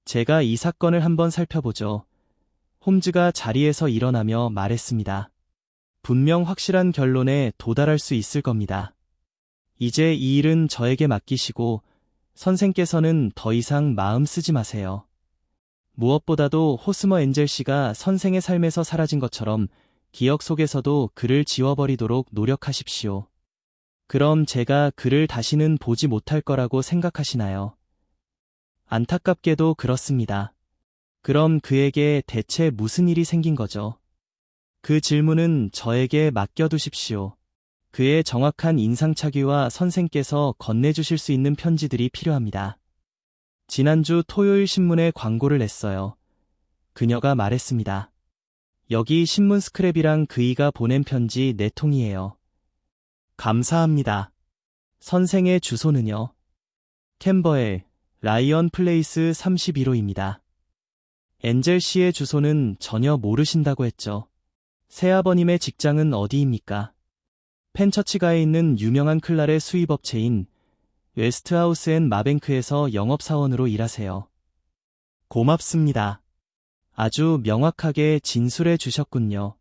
제가 이 사건을 한번 살펴보죠. 홈즈가 자리에서 일어나며 말했습니다. 분명 확실한 결론에 도달할 수 있을 겁니다. 이제 이 일은 저에게 맡기시고 선생께서는 더 이상 마음 쓰지 마세요. 무엇보다도 호스머 엔젤 씨가 선생의 삶에서 사라진 것처럼 기억 속에서도 그를 지워버리도록 노력하십시오. 그럼 제가 그를 다시는 보지 못할 거라고 생각하시나요? 안타깝게도 그렇습니다. 그럼 그에게 대체 무슨 일이 생긴 거죠? 그 질문은 저에게 맡겨두십시오. 그의 정확한 인상착의와 선생께서 건네주실 수 있는 편지들이 필요합니다. 지난주 토요일 신문에 광고를 냈어요. 그녀가 말했습니다. 여기 신문 스크랩이랑 그이가 보낸 편지 4통이에요. 감사합니다. 선생의 주소는요? 캠버엘, 라이언 플레이스 31호입니다. 엔젤 씨의 주소는 전혀 모르신다고 했죠. 새아버님의 직장은 어디입니까? 펜처치가에 있는 유명한 클랄의 수입업체인 웨스트하우스 앤 마뱅크에서 영업사원으로 일하세요. 고맙습니다. 아주 명확하게 진술해 주셨군요.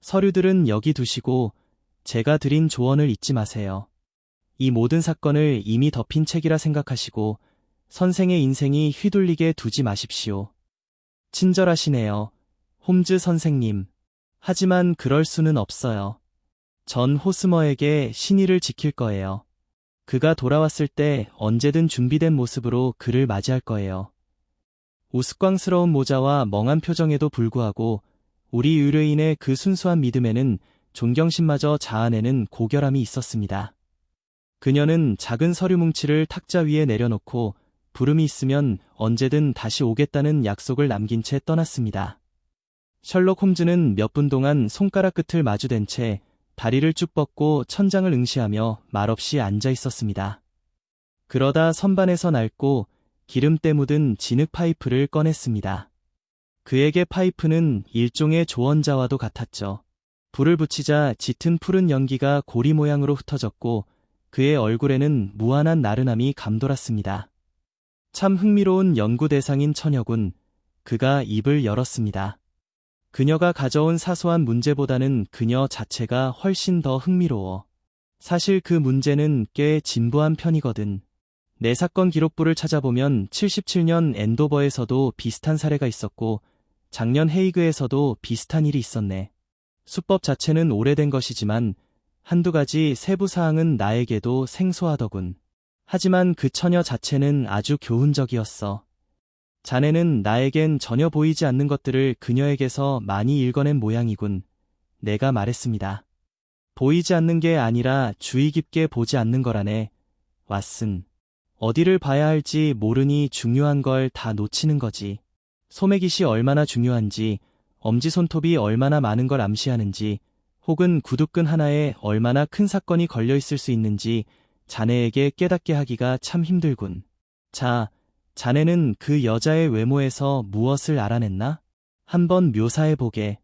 서류들은 여기 두시고 제가 드린 조언을 잊지 마세요. 이 모든 사건을 이미 덮인 책이라 생각하시고 선생의 인생이 휘둘리게 두지 마십시오. 친절하시네요, 홈즈 선생님. 하지만 그럴 수는 없어요. 전 호스머에게 신의를 지킬 거예요. 그가 돌아왔을 때 언제든 준비된 모습으로 그를 맞이할 거예요. 우스꽝스러운 모자와 멍한 표정에도 불구하고 우리 의뢰인의 그 순수한 믿음에는 존경심마저 자아내는 고결함이 있었습니다. 그녀는 작은 서류 뭉치를 탁자 위에 내려놓고 부름이 있으면 언제든 다시 오겠다는 약속을 남긴 채 떠났습니다. 셜록 홈즈는 몇 분 동안 손가락 끝을 마주댄 채 다리를 쭉 뻗고 천장을 응시하며 말없이 앉아 있었습니다. 그러다 선반에서 낡고 기름때 묻은 진흙 파이프를 꺼냈습니다. 그에게 파이프는 일종의 조언자와도 같았죠. 불을 붙이자 짙은 푸른 연기가 고리 모양으로 흩어졌고 그의 얼굴에는 무한한 나른함이 감돌았습니다. 참 흥미로운 연구 대상인 처녀군. 그가 입을 열었습니다. 그녀가 가져온 사소한 문제보다는 그녀 자체가 훨씬 더 흥미로워. 사실 그 문제는 꽤 진부한 편이거든. 내 사건 기록부를 찾아보면 77년 앤도버에서도 비슷한 사례가 있었고 작년 헤이그에서도 비슷한 일이 있었네. 수법 자체는 오래된 것이지만 한두 가지 세부 사항은 나에게도 생소하더군. 하지만 그 처녀 자체는 아주 교훈적이었어. 자네는 나에겐 전혀 보이지 않는 것들을 그녀에게서 많이 읽어낸 모양이군. 내가 말했습니다. 보이지 않는 게 아니라 주의 깊게 보지 않는 거라네. 왓슨. 어디를 봐야 할지 모르니 중요한 걸 다 놓치는 거지. 소매깃이 얼마나 중요한지, 엄지손톱이 얼마나 많은 걸 암시하는지, 혹은 구두끈 하나에 얼마나 큰 사건이 걸려 있을 수 있는지 자네에게 깨닫게 하기가 참 힘들군. 자, 자네는 그 여자의 외모에서 무엇을 알아냈나? 한번 묘사해보게.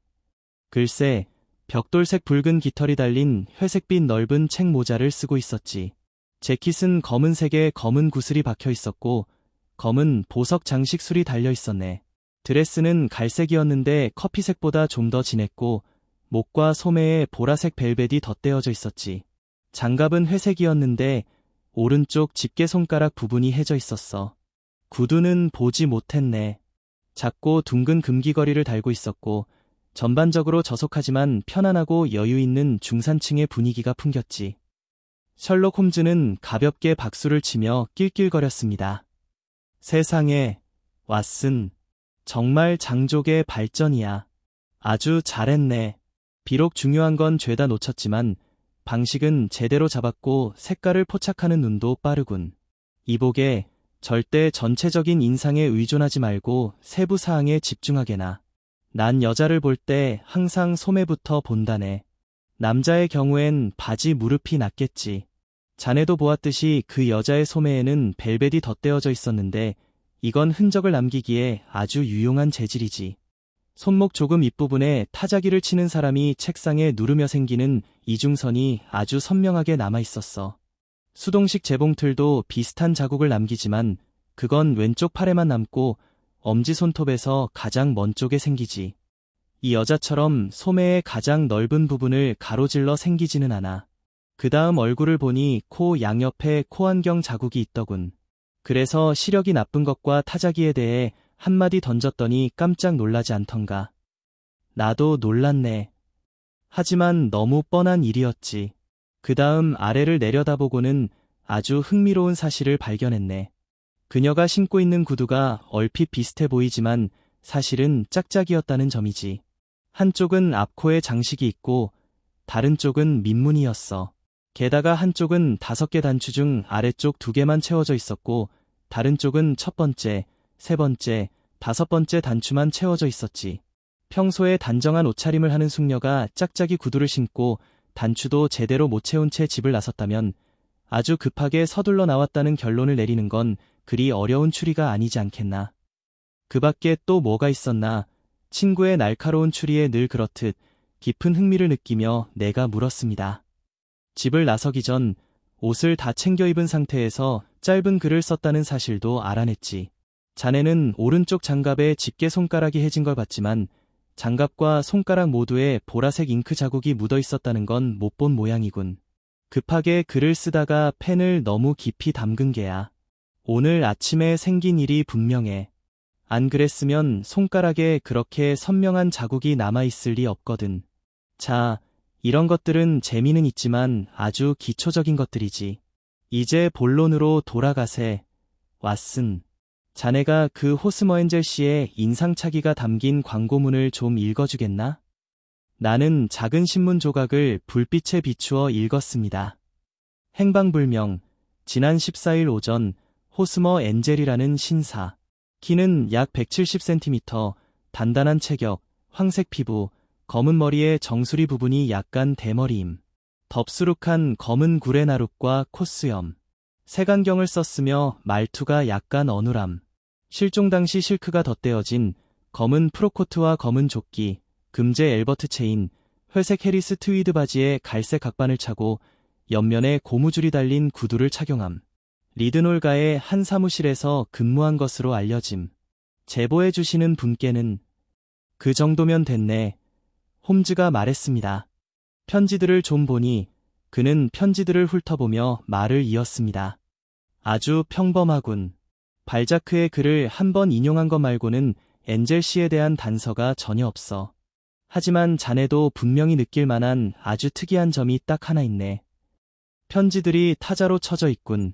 글쎄, 벽돌색 붉은 깃털이 달린 회색빛 넓은 책 모자를 쓰고 있었지. 재킷은 검은색에 검은 구슬이 박혀 있었고 검은 보석 장식술이 달려 있었네. 드레스는 갈색이었는데 커피색보다 좀 더 진했고 목과 소매에 보라색 벨벳이 덧대어져 있었지. 장갑은 회색이었는데 오른쪽 집게 손가락 부분이 해져 있었어. 구두는 보지 못했네. 작고 둥근 금귀걸이를 달고 있었고 전반적으로 저속하지만 편안하고 여유 있는 중산층의 분위기가 풍겼지. 셜록 홈즈는 가볍게 박수를 치며 낄낄거렸습니다. 세상에, 왓슨. 정말 장족의 발전이야. 아주 잘했네. 비록 중요한 건 죄다 놓쳤지만 방식은 제대로 잡았고 색깔을 포착하는 눈도 빠르군. 이보게, 절대 전체적인 인상에 의존하지 말고 세부 사항에 집중하게나. 난 여자를 볼 때 항상 소매부터 본다네. 남자의 경우엔 바지 무릎이 낫겠지. 자네도 보았듯이 그 여자의 소매에는 벨벳이 덧대어져 있었는데 이건 흔적을 남기기에 아주 유용한 재질이지. 손목 조금 윗부분에 타자기를 치는 사람이 책상에 누르며 생기는 이중선이 아주 선명하게 남아있었어. 수동식 재봉틀도 비슷한 자국을 남기지만 그건 왼쪽 팔에만 남고 엄지손톱에서 가장 먼 쪽에 생기지. 이 여자처럼 소매의 가장 넓은 부분을 가로질러 생기지는 않아. 그 다음 얼굴을 보니 코 양옆에 코안경 자국이 있더군. 그래서 시력이 나쁜 것과 타자기에 대해 한마디 던졌더니 깜짝 놀라지 않던가. 나도 놀랐네. 하지만 너무 뻔한 일이었지. 그 다음 아래를 내려다보고는 아주 흥미로운 사실을 발견했네. 그녀가 신고 있는 구두가 얼핏 비슷해 보이지만 사실은 짝짝이었다는 점이지. 한쪽은 앞코에 장식이 있고 다른 쪽은 민문이었어. 게다가 한쪽은 5개 단추 중 아래쪽 2개만 채워져 있었고 다른 쪽은 첫 번째, 세 번째, 5번째 단추만 채워져 있었지. 평소에 단정한 옷차림을 하는 숙녀가 짝짝이 구두를 신고 단추도 제대로 못 채운 채 집을 나섰다면 아주 급하게 서둘러 나왔다는 결론을 내리는 건 그리 어려운 추리가 아니지 않겠나. 그 밖에 또 뭐가 있었나. 친구의 날카로운 추리에 늘 그렇듯 깊은 흥미를 느끼며 내가 물었습니다. 집을 나서기 전 옷을 다 챙겨 입은 상태에서 짧은 글을 썼다는 사실도 알아냈지. 자네는 오른쪽 장갑에 집게 손가락이 해진 걸 봤지만 장갑과 손가락 모두에 보라색 잉크 자국이 묻어 있었다는 건 못 본 모양이군. 급하게 글을 쓰다가 펜을 너무 깊이 담근 게야. 오늘 아침에 생긴 일이 분명해. 안 그랬으면 손가락에 그렇게 선명한 자국이 남아있을 리 없거든. 자, 이런 것들은 재미는 있지만 아주 기초적인 것들이지. 이제 본론으로 돌아가세. 왓슨. 자네가 그 호스머엔젤 씨의 인상착의가 담긴 광고문을 좀 읽어주겠나? 나는 작은 신문 조각을 불빛에 비추어 읽었습니다. 행방불명. 지난 14일 오전 호스머 엔젤이라는 신사. 키는 약 170cm, 단단한 체격, 황색 피부, 검은 머리에 정수리 부분이 약간 대머리임. 덥수룩한 검은 구레나룻과 콧수염. 색안경을 썼으며 말투가 약간 어눌함. 실종 당시 실크가 덧대어진 검은 프로코트와 검은 조끼, 금제 엘버트 체인, 회색 해리스 트위드 바지에 갈색 각반을 차고 옆면에 고무줄이 달린 구두를 착용함. 리드놀가의 한 사무실에서 근무한 것으로 알려짐. 제보해 주시는 분께는 그 정도면 됐네. 홈즈가 말했습니다. 편지들을 좀 보니 그는 편지들을 훑어보며 말을 이었습니다. 아주 평범하군. 발자크의 글을 한 번 인용한 것 말고는 엔젤 씨에 대한 단서가 전혀 없어. 하지만 자네도 분명히 느낄 만한 아주 특이한 점이 딱 하나 있네. 편지들이 타자로 쳐져 있군.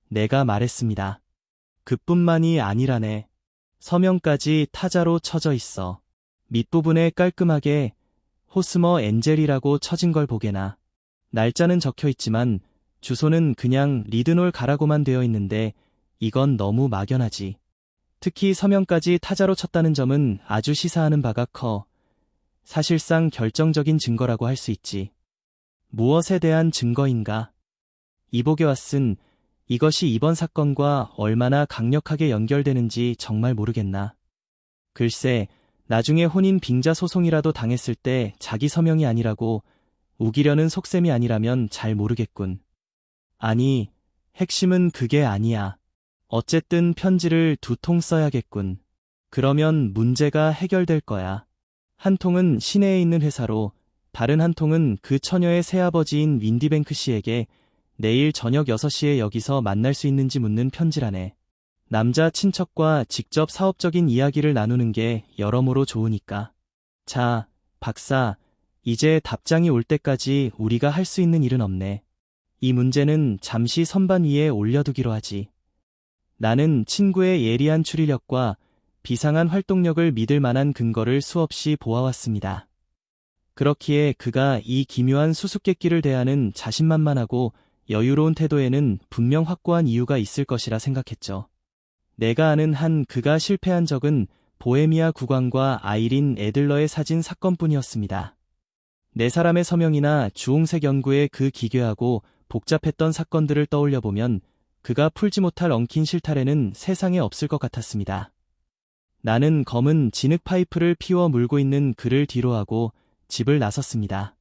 내가 말했습니다. 그뿐만이 아니라네. 서명까지 타자로 쳐져 있어. 밑부분에 깔끔하게 호스머 엔젤이라고 쳐진 걸 보게나. 날짜는 적혀 있지만 주소는 그냥 리드놀 가라고만 되어 있는데 이건 너무 막연하지. 특히 서명까지 타자로 쳤다는 점은 아주 시사하는 바가 커. 사실상 결정적인 증거라고 할 수 있지. 무엇에 대한 증거인가? 이보게 왓슨, 이것이 이번 사건과 얼마나 강력하게 연결되는지 정말 모르겠나. 글쎄, 나중에 혼인 빙자 소송이라도 당했을 때 자기 서명이 아니라고 우기려는 속셈이 아니라면 잘 모르겠군. 아니, 핵심은 그게 아니야. 어쨌든 편지를 2통 써야겠군. 그러면 문제가 해결될 거야. 한 통은 시내에 있는 회사로, 다른 한 통은 그 처녀의 새아버지인 윈디뱅크 씨에게 내일 저녁 6시에 여기서 만날 수 있는지 묻는 편지라네. 남자 친척과 직접 사업적인 이야기를 나누는 게 여러모로 좋으니까. 자, 박사, 이제 답장이 올 때까지 우리가 할 수 있는 일은 없네. 이 문제는 잠시 선반 위에 올려두기로 하지. 나는 친구의 예리한 추리력과 비상한 활동력을 믿을 만한 근거를 수없이 보아왔습니다. 그렇기에 그가 이 기묘한 수수께끼를 대하는 자신만만하고 여유로운 태도에는 분명 확고한 이유가 있을 것이라 생각했죠. 내가 아는 한 그가 실패한 적은 보헤미아 국왕과 아이린 애들러의 사진 사건뿐이었습니다. 네 사람의 서명이나 주홍색 연구의 그 기괴하고 복잡했던 사건들을 떠올려보면 그가 풀지 못할 엉킨 실타래는 세상에 없을 것 같았습니다. 나는 검은 진흙 파이프를 피워 물고 있는 그를 뒤로하고 집을 나섰습니다.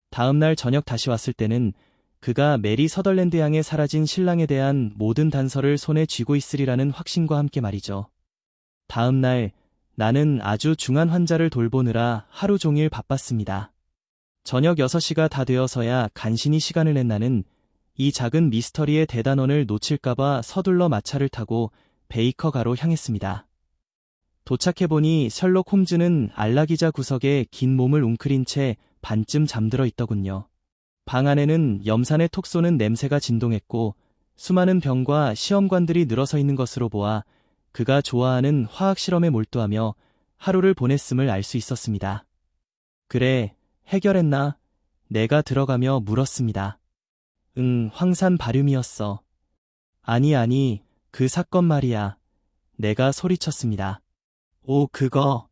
다음 날 저녁 다시 왔을 때는 그가 메리 서덜랜드 양에 사라진 신랑에 대한 모든 단서를 손에 쥐고 있으리라는 확신과 함께 말이죠. 다음 날 나는 아주 중한 환자를 돌보느라 하루 종일 바빴습니다. 저녁 6시가 다 되어서야 간신히 시간을 낸 나는 이 작은 미스터리의 대단원을 놓칠까봐 서둘러 마차를 타고 베이커가로 향했습니다. 도착해보니 셜록 홈즈는 안락의자 구석에 긴 몸을 웅크린 채 반쯤 잠들어 있더군요. 방 안에는 염산에 톡 쏘는 냄새가 진동했고 수많은 병과 시험관들이 늘어서 있는 것으로 보아 그가 좋아하는 화학 실험에 몰두하며 하루를 보냈음을 알 수 있었습니다. 그래, 해결했나? 내가 들어가며 물었습니다. 응, 황산 바륨이었어. 아니, 그 사건 말이야. 내가 소리쳤습니다. 오, 그거.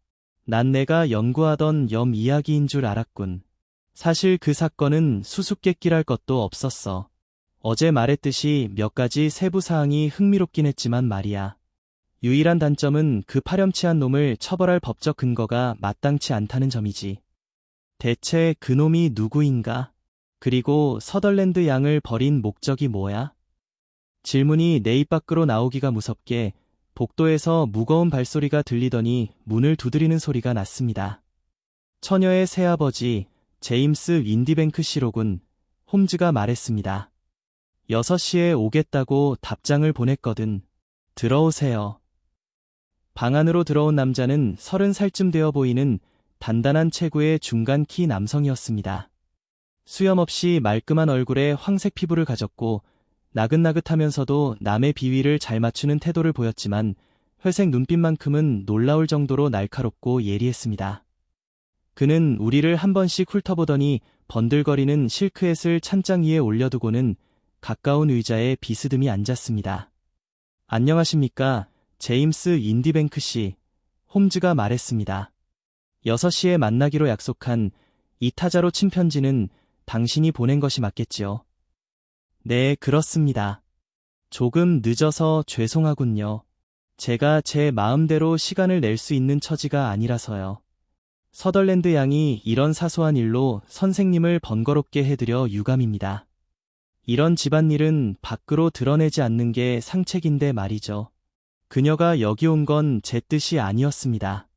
난 내가 연구하던 염 이야기인 줄 알았군. 사실 그 사건은 수수께끼랄 것도 없었어. 어제 말했듯이 몇 가지 세부 사항이 흥미롭긴 했지만 말이야. 유일한 단점은 그 파렴치한 놈을 처벌할 법적 근거가 마땅치 않다는 점이지. 대체 그 놈이 누구인가? 그리고 서덜랜드 양을 버린 목적이 뭐야? 질문이 내 입 밖으로 나오기가 무섭게 복도에서 무거운 발소리가 들리더니 문을 두드리는 소리가 났습니다. 처녀의 새아버지 제임스 윈디뱅크 씨로군. 홈즈가 말했습니다. 6시에 오겠다고 답장을 보냈거든. 들어오세요. 방 안으로 들어온 남자는 30살쯤 되어 보이는 단단한 체구의 중간 키 남성이었습니다. 수염없이 말끔한 얼굴에 황색 피부를 가졌고 나긋나긋하면서도 남의 비위를 잘 맞추는 태도를 보였지만 회색 눈빛만큼은 놀라울 정도로 날카롭고 예리했습니다. 그는 우리를 한 번씩 훑어보더니 번들거리는 실크햇을 찬장 위에 올려두고는 가까운 의자에 비스듬히 앉았습니다. 안녕하십니까, 제임스 윈디뱅크 씨. 홈즈가 말했습니다. 6시에 만나기로 약속한 이 타자로 친 편지는 당신이 보낸 것이 맞겠지요? 네, 그렇습니다. 조금 늦어서 죄송하군요. 제가 제 마음대로 시간을 낼 수 있는 처지가 아니라서요. 서덜랜드 양이 이런 사소한 일로 선생님을 번거롭게 해드려 유감입니다. 이런 집안일은 밖으로 드러내지 않는 게 상책인데 말이죠. 그녀가 여기 온 건 제 뜻이 아니었습니다.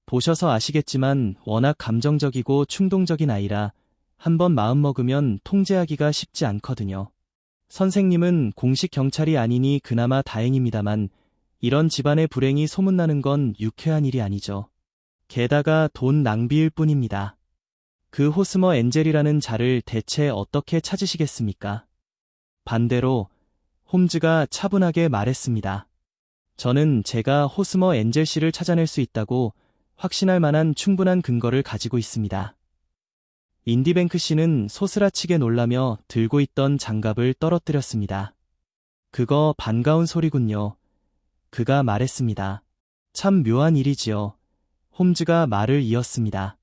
보셔서 아시겠지만 워낙 감정적이고 충동적인 아이라 한번 마음먹으면 통제하기가 쉽지 않거든요. 선생님은 공식 경찰이 아니니 그나마 다행입니다만 이런 집안의 불행이 소문나는 건 유쾌한 일이 아니죠. 게다가 돈 낭비일 뿐입니다. 그 호스머 엔젤이라는 자를 대체 어떻게 찾으시겠습니까? 반대로 홈즈가 차분하게 말했습니다. 저는 제가 호스머 엔젤 씨를 찾아낼 수 있다고 확신할 만한 충분한 근거를 가지고 있습니다. 윈디뱅크 씨는 소스라치게 놀라며 들고 있던 장갑을 떨어뜨렸습니다. 그거 반가운 소리군요. 그가 말했습니다. 참 묘한 일이지요. 홈즈가 말을 이었습니다.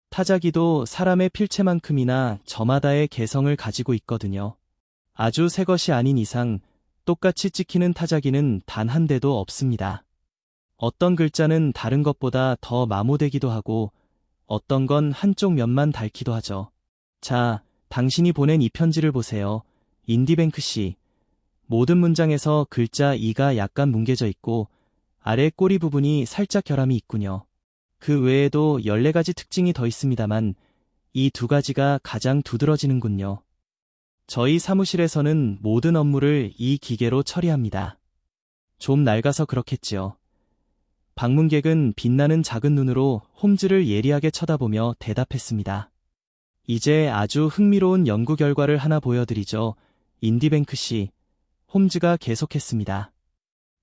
타자기도 사람의 필체만큼이나 저마다의 개성을 가지고 있거든요. 아주 새 것이 아닌 이상 똑같이 찍히는 타자기는 단 한 대도 없습니다. 어떤 글자는 다른 것보다 더 마모되기도 하고 어떤 건 한쪽 면만 닳기도 하죠. 자, 당신이 보낸 이 편지를 보세요. 윈디뱅크 씨. 모든 문장에서 글자 E가 약간 뭉개져 있고 아래 꼬리 부분이 살짝 결함이 있군요. 그 외에도 14가지 특징이 더 있습니다만 이 2가지가 가장 두드러지는군요. 저희 사무실에서는 모든 업무를 이 기계로 처리합니다. 좀 낡아서 그렇겠지요. 방문객은 빛나는 작은 눈으로 홈즈를 예리하게 쳐다보며 대답했습니다. 이제 아주 흥미로운 연구 결과를 하나 보여드리죠. 윈디뱅크 씨. 홈즈가 계속했습니다.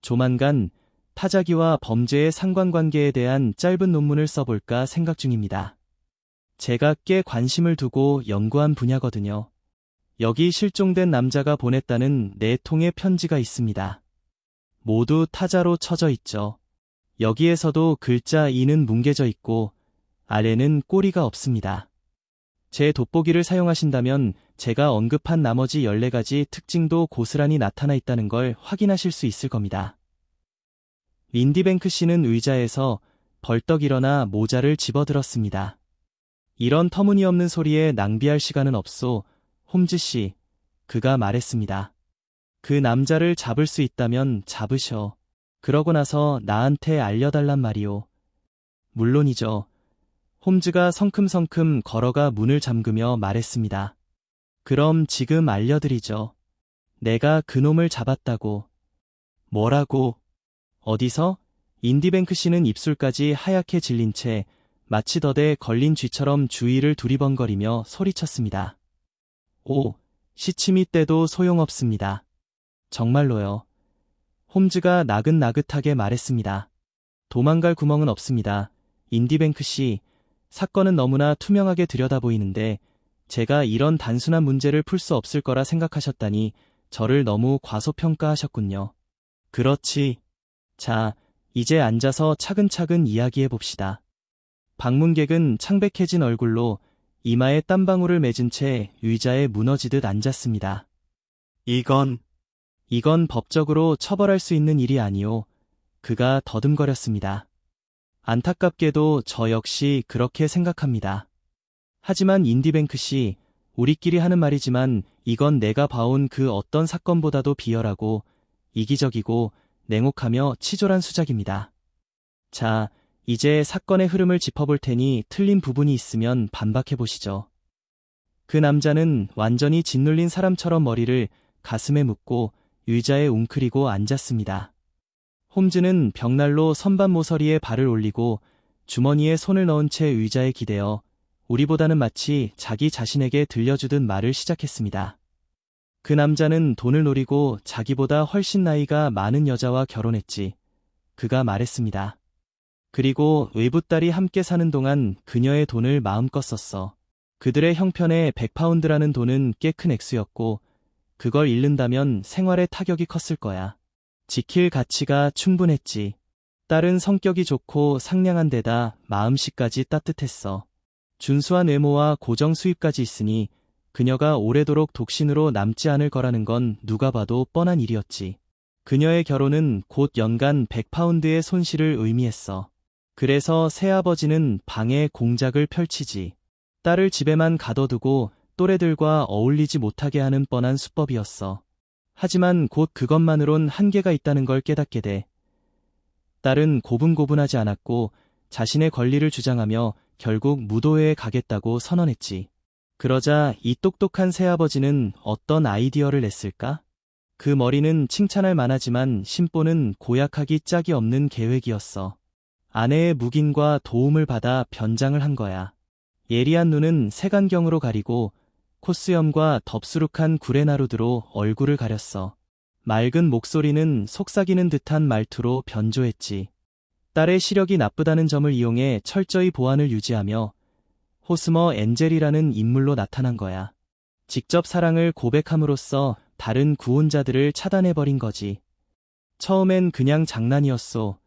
조만간 타자기와 범죄의 상관관계에 대한 짧은 논문을 써볼까 생각 중입니다. 제가 꽤 관심을 두고 연구한 분야거든요. 여기 실종된 남자가 보냈다는 4통의 편지가 있습니다. 모두 타자로 쳐져 있죠. 여기에서도 글자 E는 뭉개져 있고 아래는 꼬리가 없습니다. 제 돋보기를 사용하신다면 제가 언급한 나머지 14가지 특징도 고스란히 나타나 있다는 걸 확인하실 수 있을 겁니다. 윈디뱅크 씨는 의자에서 벌떡 일어나 모자를 집어들었습니다. 이런 터무니없는 소리에 낭비할 시간은 없소, 홈즈 씨. 그가 말했습니다. 그 남자를 잡을 수 있다면 잡으셔. 그러고 나서 나한테 알려달란 말이오. 물론이죠. 홈즈가 성큼성큼 걸어가 문을 잠그며 말했습니다. 그럼 지금 알려드리죠. 내가 그놈을 잡았다고. 뭐라고? 어디서? 인디뱅크 씨는 입술까지 하얗게 질린 채 마치 덫에 걸린 쥐처럼 주위를 두리번거리며 소리쳤습니다. 오, 시침이 떼도 소용없습니다. 정말로요. 홈즈가 나긋나긋하게 말했습니다. 도망갈 구멍은 없습니다. 인디뱅크 씨, 사건은 너무나 투명하게 들여다보이는데 제가 이런 단순한 문제를 풀 수 없을 거라 생각하셨다니 저를 너무 과소평가하셨군요. 그렇지. 자, 이제 앉아서 차근차근 이야기해 봅시다. 방문객은 창백해진 얼굴로 이마에 땀방울을 맺은 채 의자에 무너지듯 앉았습니다. 이건 법적으로 처벌할 수 있는 일이 아니오. 그가 더듬거렸습니다. 안타깝게도 저 역시 그렇게 생각합니다. 하지만 인디뱅크 씨, 우리끼리 하는 말이지만 이건 내가 봐온 그 어떤 사건보다도 비열하고 이기적이고 냉혹하며 치졸한 수작입니다. 자, 이제 사건의 흐름을 짚어볼 테니 틀린 부분이 있으면 반박해 보시죠. 그 남자는 완전히 짓눌린 사람처럼 머리를 가슴에 묻고 의자에 웅크리고 앉았습니다. 홈즈는 벽난로 선반 모서리에 발을 올리고 주머니에 손을 넣은 채 의자에 기대어 우리보다는 마치 자기 자신에게 들려주듯 말을 시작했습니다. 그 남자는 돈을 노리고 자기보다 훨씬 나이가 많은 여자와 결혼했지. 그가 말했습니다. 그리고 외부딸이 함께 사는 동안 그녀의 돈을 마음껏 썼어. 그들의 형편에 100파운드라는 돈은 꽤 큰 액수였고 그걸 잃는다면 생활에 타격이 컸을 거야. 지킬 가치가 충분했지. 딸은 성격이 좋고 상냥한 데다 마음씨까지 따뜻했어. 준수한 외모와 고정 수입까지 있으니 그녀가 오래도록 독신으로 남지 않을 거라는 건 누가 봐도 뻔한 일이었지. 그녀의 결혼은 곧 연간 100파운드의 손실을 의미했어. 그래서 새아버지는 방에 공작을 펼치지. 딸을 집에만 가둬두고 또래들과 어울리지 못하게 하는 뻔한 수법이었어. 하지만 곧 그것만으론 한계가 있다는 걸 깨닫게 돼. 딸은 고분고분하지 않았고 자신의 권리를 주장하며 결국 무도회에 가겠다고 선언했지. 그러자 이 똑똑한 새아버지는 어떤 아이디어를 냈을까? 그 머리는 칭찬할 만하지만 심보는 고약하기 짝이 없는 계획이었어. 아내의 묵인과 도움을 받아 변장을 한 거야. 예리한 눈은 색안경으로 가리고 콧수염과 덥수룩한 구레나루드로 얼굴을 가렸어. 맑은 목소리는 속삭이는 듯한 말투로 변조했지. 딸의 시력이 나쁘다는 점을 이용해 철저히 보안을 유지하며 호스머 엔젤이라는 인물로 나타난 거야. 직접 사랑을 고백함으로써 다른 구혼자들을 차단해버린 거지. 처음엔 그냥 장난이었소.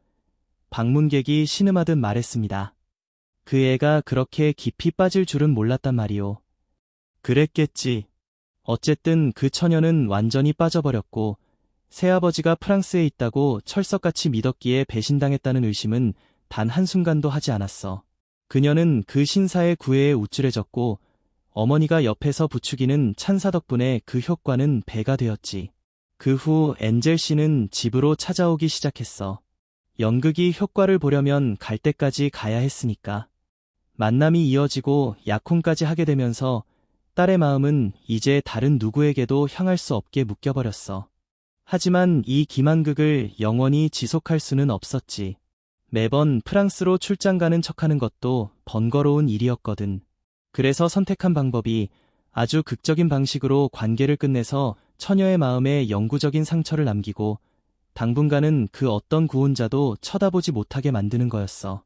방문객이 신음하듯 말했습니다. 그 애가 그렇게 깊이 빠질 줄은 몰랐단 말이오. 그랬겠지. 어쨌든 그 처녀는 완전히 빠져버렸고 새아버지가 프랑스에 있다고 철석같이 믿었기에 배신당했다는 의심은 단 한순간도 하지 않았어. 그녀는 그 신사의 구애에 우쭐해졌고 어머니가 옆에서 부추기는 찬사 덕분에 그 효과는 배가 되었지. 그 후 엔젤 씨는 집으로 찾아오기 시작했어. 연극이 효과를 보려면 갈 때까지 가야 했으니까. 만남이 이어지고 약혼까지 하게 되면서 딸의 마음은 이제 다른 누구에게도 향할 수 없게 묶여버렸어. 하지만 이 기만극을 영원히 지속할 수는 없었지. 매번 프랑스로 출장 가는 척하는 것도 번거로운 일이었거든. 그래서 선택한 방법이 아주 극적인 방식으로 관계를 끝내서 처녀의 마음에 영구적인 상처를 남기고 당분간은 그 어떤 구혼자도 쳐다보지 못하게 만드는 거였어.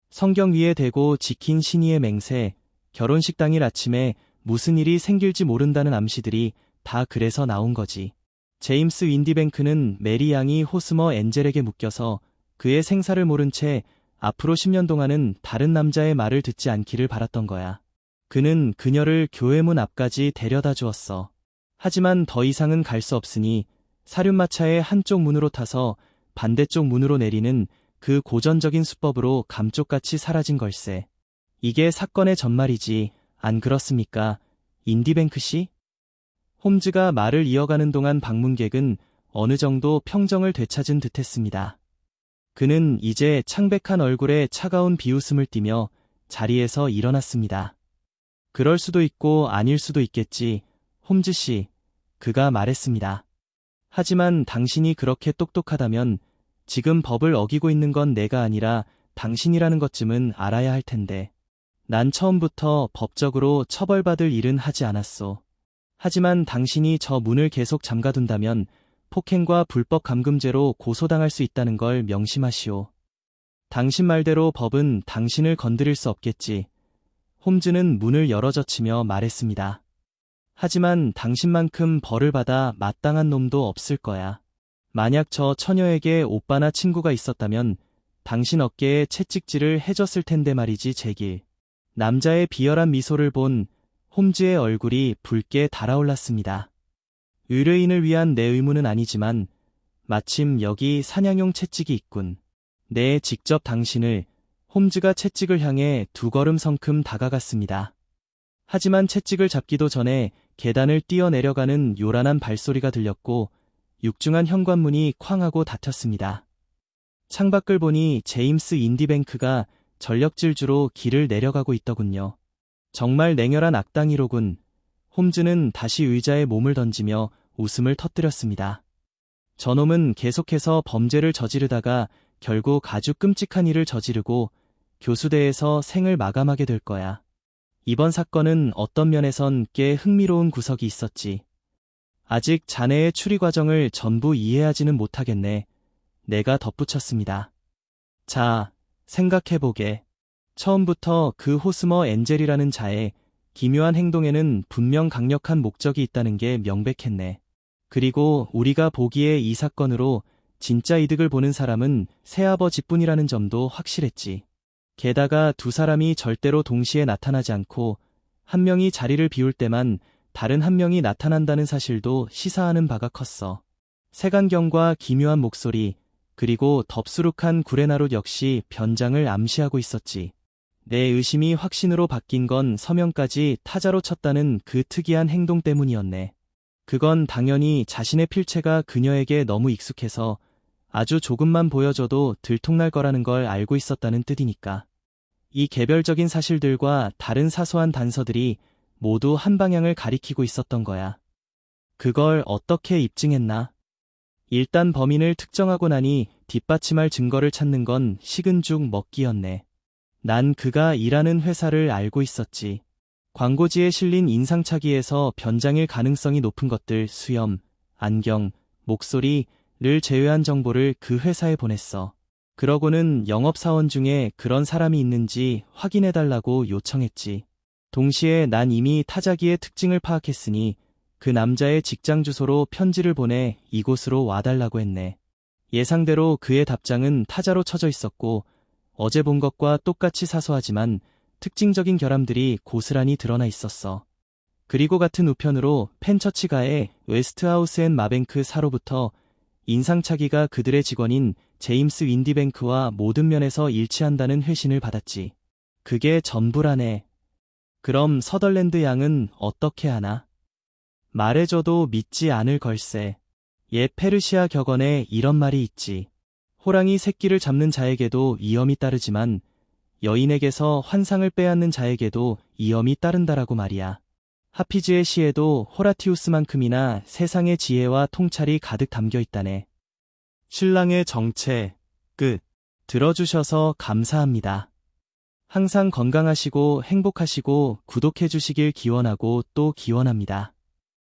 성경 위에 대고 지킨 신의의 맹세, 결혼식 당일 아침에 무슨 일이 생길지 모른다는 암시들이 다 그래서 나온 거지. 제임스 윈디뱅크는 메리 양이 호스머 엔젤에게 묶여서 그의 생사를 모른 채 앞으로 10년 동안은 다른 남자의 말을 듣지 않기를 바랐던 거야. 그는 그녀를 교회문 앞까지 데려다 주었어. 하지만 더 이상은 갈 수 없으니 사륜마차의 한쪽 문으로 타서 반대쪽 문으로 내리는 그 고전적인 수법으로 감쪽같이 사라진 걸세. 이게 사건의 전말이지, 안 그렇습니까, 인디뱅크 씨? 홈즈가 말을 이어가는 동안 방문객은 어느 정도 평정을 되찾은 듯했습니다. 그는 이제 창백한 얼굴에 차가운 비웃음을 띠며 자리에서 일어났습니다. 그럴 수도 있고 아닐 수도 있겠지, 홈즈 씨. 그가 말했습니다. 하지만 당신이 그렇게 똑똑하다면 지금 법을 어기고 있는 건 내가 아니라 당신이라는 것쯤은 알아야 할 텐데. 난 처음부터 법적으로 처벌받을 일은 하지 않았소. 하지만 당신이 저 문을 계속 잠가둔다면 폭행과 불법 감금죄로 고소당할 수 있다는 걸 명심하시오. 당신 말대로 법은 당신을 건드릴 수 없겠지. 홈즈는 문을 열어젖히며 말했습니다. 하지만 당신만큼 벌을 받아 마땅한 놈도 없을 거야. 만약 저 처녀에게 오빠나 친구가 있었다면 당신 어깨에 채찍질을 해줬을 텐데 말이지 제길. 남자의 비열한 미소를 본 홈즈의 얼굴이 붉게 달아올랐습니다. 의뢰인을 위한 내 의무는 아니지만 마침 여기 사냥용 채찍이 있군. 내 직접 당신을. 홈즈가 채찍을 향해 2걸음 성큼 다가갔습니다. 하지만 채찍을 잡기도 전에 계단을 뛰어내려가는 요란한 발소리가 들렸고 육중한 현관문이 쾅 하고 닫혔습니다. 창밖을 보니 제임스 인디뱅크가 전력질주로 길을 내려가고 있더군요. 정말 냉혈한 악당이로군. 홈즈는 다시 의자에 몸을 던지며 웃음을 터뜨렸습니다. 저놈은 계속해서 범죄를 저지르다가 결국 아주 끔찍한 일을 저지르고 교수대에서 생을 마감하게 될 거야. 이번 사건은 어떤 면에선 꽤 흥미로운 구석이 있었지. 아직 자네의 추리 과정을 전부 이해하지는 못하겠네. 내가 덧붙였습니다. 자, 생각해보게. 처음부터 그 호스머 엔젤이라는 자의 기묘한 행동에는 분명 강력한 목적이 있다는 게 명백했네. 그리고 우리가 보기에 이 사건으로 진짜 이득을 보는 사람은 새아버지뿐이라는 점도 확실했지. 게다가 2사람이 절대로 동시에 나타나지 않고 한 명이 자리를 비울 때만 다른 한 명이 나타난다는 사실도 시사하는 바가 컸어. 색안경과 기묘한 목소리, 그리고 덥수룩한 구레나룻 역시 변장을 암시하고 있었지. 내 의심이 확신으로 바뀐 건 서명까지 타자로 쳤다는 그 특이한 행동 때문이었네. 그건 당연히 자신의 필체가 그녀에게 너무 익숙해서 아주 조금만 보여줘도 들통날 거라는 걸 알고 있었다는 뜻이니까. 이 개별적인 사실들과 다른 사소한 단서들이 모두 한 방향을 가리키고 있었던 거야. 그걸 어떻게 입증했나? 일단 범인을 특정하고 나니 뒷받침할 증거를 찾는 건 식은 죽 먹기였네. 난 그가 일하는 회사를 알고 있었지. 광고지에 실린 인상착의에서 변장일 가능성이 높은 것들 수염, 안경, 목소리를 제외한 정보를 그 회사에 보냈어. 그러고는 영업사원 중에 그런 사람이 있는지 확인해달라고 요청했지. 동시에 난 이미 타자기의 특징을 파악했으니 그 남자의 직장 주소로 편지를 보내 이곳으로 와달라고 했네. 예상대로 그의 답장은 타자로 쳐져 있었고 어제 본 것과 똑같이 사소하지만 특징적인 결함들이 고스란히 드러나 있었어. 그리고 같은 우편으로 펜처치가의 웨스트하우스 앤 마뱅크 사로부터 인상착의가 그들의 직원인 제임스 윈디뱅크와 모든 면에서 일치한다는 회신을 받았지. 그게 전부라네. 그럼 서덜랜드 양은 어떻게 하나? 말해줘도 믿지 않을 걸세. 옛 페르시아 격언에 이런 말이 있지. 호랑이 새끼를 잡는 자에게도 위험이 따르지만 여인에게서 환상을 빼앗는 자에게도 위험이 따른다라고 말이야. 하피즈의 시에도 호라티우스만큼이나 세상의 지혜와 통찰이 가득 담겨 있다네. 신랑의 정체, 끝. 들어주셔서 감사합니다. 항상 건강하시고 행복하시고 구독해주시길 기원하고 또 기원합니다.